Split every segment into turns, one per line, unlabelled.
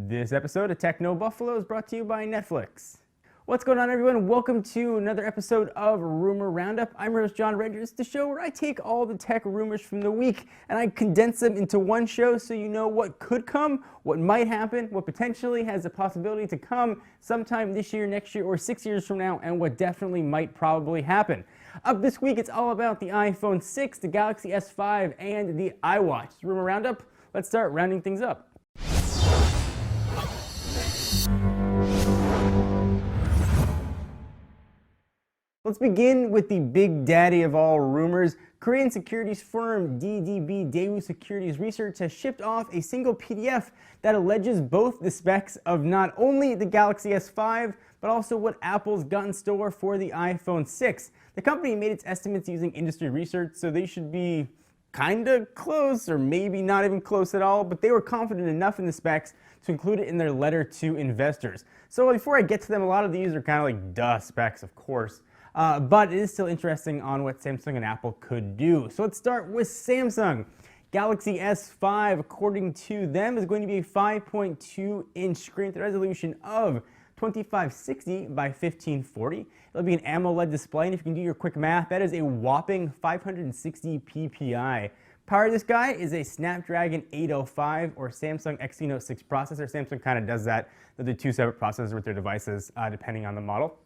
This episode of TechnoBuffalo is brought to you by Netflix. What's going on, everyone? Welcome to another episode of Rumor Roundup. I'm your host, John Rangers, the show where I take all the tech rumors from the week and I condense them into one show so you know what could come, what might happen, what potentially has the possibility to come sometime this year, next year, or 6 years from now, and what definitely might probably happen. Up this week, it's all about the iPhone 6, the Galaxy S5, and the iWatch. Rumor Roundup, let's start rounding things up. Let's begin with the big daddy of all rumors. Korean securities firm DDB Daewoo Securities Research has shipped off a single PDF that alleges both the specs of not only the Galaxy S5, but also what Apple's got in store for the iPhone 6. The company made its estimates using industry research, so they should be kinda close, or maybe not even close at all, but they were confident enough in the specs to include it in their letter to investors. So before I get to them, a lot of these are kind of like duh specs, of course. But it is still interesting on what Samsung and Apple could do. So let's start with Samsung. Galaxy S5, according to them, is going to be a 5.2-inch screen with a resolution of 2560 by 1540. It'll be an AMOLED display, and if you can do your quick math, that is a whopping 560 ppi. Power of this guy is a Snapdragon 805 or Samsung Exynos 6 processor. Samsung kind of does that. They're the two separate processors with their devices, depending on the model.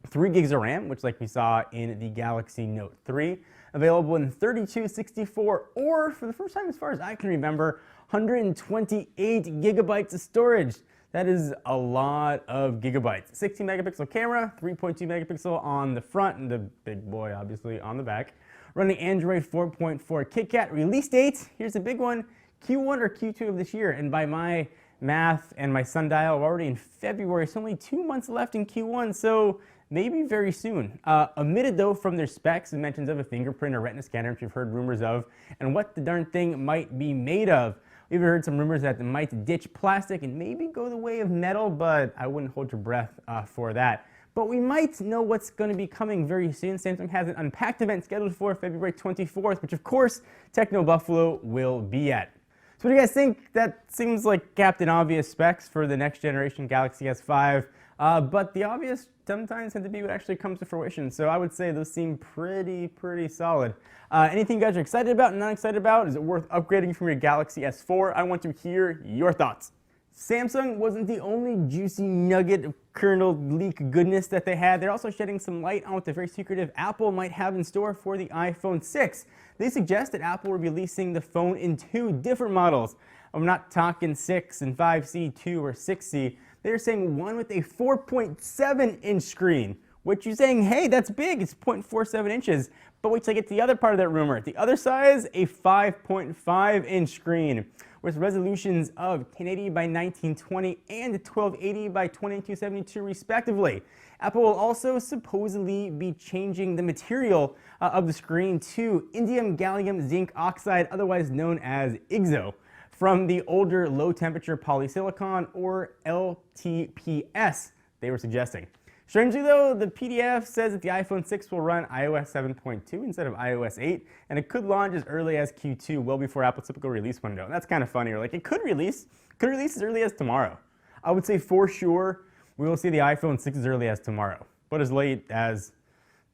3 gigs of RAM, which like we saw in the Galaxy Note 3, available in 32, 64, or for the first time as far as I can remember, 128 gigabytes of storage. That is a lot of gigabytes. 16 megapixel camera, 3.2 megapixel on the front, and the big boy obviously on the back. Running Android 4.4 KitKat. Release date, here's a big one, Q1 or Q2 of this year, and by my math and my sundial, we're already in February, so only 2 months left in Q1, so maybe very soon. Omitted though from their specs and mentions of a fingerprint or retina scanner, which you've heard rumors of, and what the darn thing might be made of. We've heard some rumors that it might ditch plastic and maybe go the way of metal, but I wouldn't hold your breath for that. But we might know what's going to be coming very soon. Samsung has an Unpacked event scheduled for February 24th, which of course TechnoBuffalo will be at. So what do you guys think? That seems like Captain Obvious specs for the next generation Galaxy S5. But the obvious sometimes tend to be what actually comes to fruition, so I would say those seem pretty solid. Anything you guys are excited about and not excited about? Is it worth upgrading from your Galaxy S4? I want to hear your thoughts. Samsung wasn't the only juicy nugget of kernel leak goodness that they had. They're also shedding some light on what the very secretive Apple might have in store for the iPhone 6. They suggest that Apple will be releasing the phone in 2 different models. I'm not talking 6 and 5C, 2 or 6C. They're saying one with a 4.7-inch screen, which you're saying, hey, that's big, it's 0.47 inches. But wait till I get to the other part of that rumor. The other size, a 5.5-inch screen with resolutions of 1080 by 1920 and 1280 by 2272 respectively. Apple will also supposedly be changing the material of the screen to indium gallium zinc oxide, otherwise known as IGZO, from the older low-temperature polysilicon, or LTPS, they were suggesting. Strangely though, the PDF says that the iPhone 6 will run iOS 7.2 instead of iOS 8, and it could launch as early as Q2, well before Apple's typical release window. And that's kind of funny. Or like, it could release as early as tomorrow. I would say for sure we will see the iPhone 6 as early as tomorrow, but as late as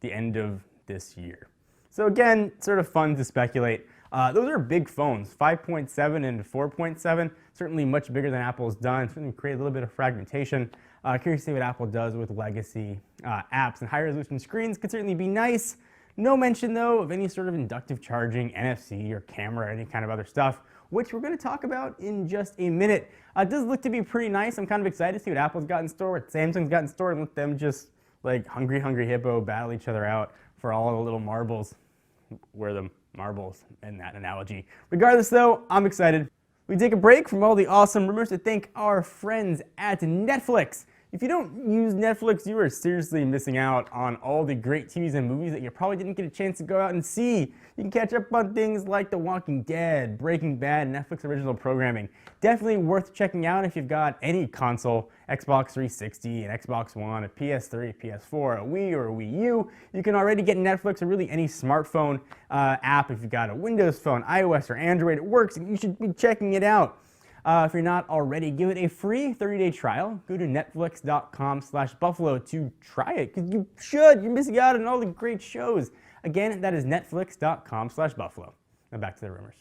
the end of this year. So again, sort of fun to speculate. Those are big phones, 5.7 and 4.7, certainly much bigger than Apple's done, certainly create a little bit of fragmentation. Curious to see what Apple does with legacy apps, and high resolution screens could certainly be nice. No mention though of any sort of inductive charging, NFC, or camera, or any kind of other stuff, which we're going to talk about in just a minute. It does look to be pretty nice. I'm kind of excited to see what Apple's got in store, what Samsung's got in store, and let them just like hungry hippo battle each other out for all the little marbles. Where the marbles in that analogy. Regardless though, I'm excited. We take a break from all the awesome rumors to thank our friends at Netflix. If you don't use Netflix, you are seriously missing out on all the great TVs and movies that you probably didn't get a chance to go out and see. You can catch up on things like The Walking Dead, Breaking Bad, Netflix original programming. Definitely worth checking out if you've got any console, Xbox 360, an Xbox One, a PS3, PS4, a Wii, or a Wii U. You can already get Netflix or really any smartphone app. If you've got a Windows phone, iOS, or Android, it works, and you should be checking it out. If you're not already, give it a free 30-day trial. Go to netflix.com/buffalo to try it, because you should. You're missing out on all the great shows. Again, that is netflix.com/buffalo. Now back to the rumors.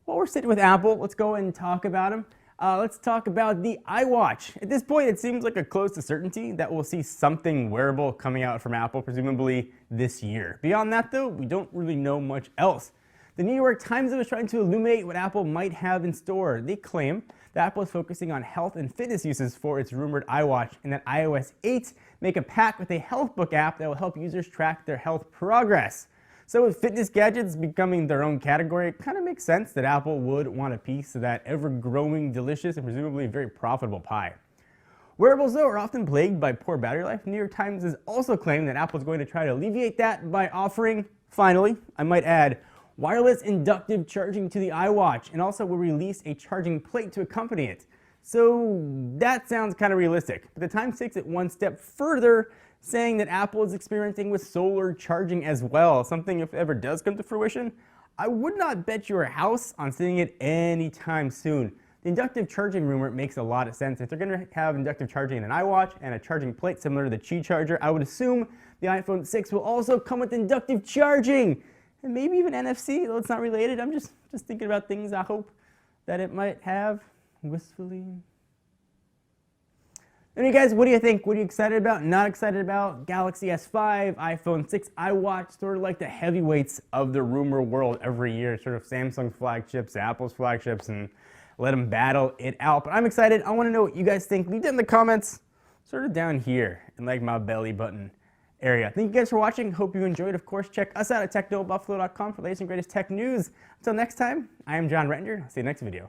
While we're sitting with Apple, let's go and talk about them. Let's talk about the iWatch. At this point, it seems like a close to certainty that we'll see something wearable coming out from Apple, presumably this year. Beyond that, though, we don't really know much else. The New York Times was trying to illuminate what Apple might have in store. They claim that Apple is focusing on health and fitness uses for its rumored iWatch, and that iOS 8 make a pact with a health book app that will help users track their health progress. So with fitness gadgets becoming their own category, it kind of makes sense that Apple would want a piece of that ever-growing, delicious, and presumably very profitable pie. Wearables, though, are often plagued by poor battery life. New York Times has also claimed that Apple is going to try to alleviate that by offering, finally, I might add, wireless inductive charging to the iWatch, and also will release a charging plate to accompany it. So that sounds kind of realistic, but the Times takes it one step further, saying that Apple is experimenting with solar charging as well, something if it ever does come to fruition, I would not bet your house on seeing it anytime soon. The inductive charging rumor makes a lot of sense. If they're going to have inductive charging in an iWatch and a charging plate similar to the Qi charger, I would assume the iPhone 6 will also come with inductive charging. And maybe even NFC, though it's not related. I'm just thinking about things I hope that it might have, wistfully. Anyway, guys, what do you think? What are you excited about, not excited about? Galaxy S5, iPhone 6, iWatch, sort of like the heavyweights of the rumor world every year, sort of Samsung's flagships, Apple's flagships, and let them battle it out. But I'm excited. I want to know what you guys think. Leave it in the comments, sort of down here, in like my belly button area. Thank you guys for watching. Hope you enjoyed. Of course, check us out at TechnoBuffalo.com for the latest and greatest tech news. Until next time, I am John Rettinger. I'll see you next video.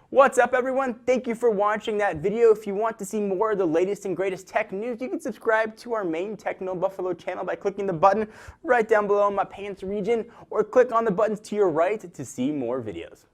What's up, everyone? Thank you for watching that video. If you want to see more of the latest and greatest tech news, you can subscribe to our main TechnoBuffalo channel by clicking the button right down below in my pants region, or click on the buttons to your right to see more videos.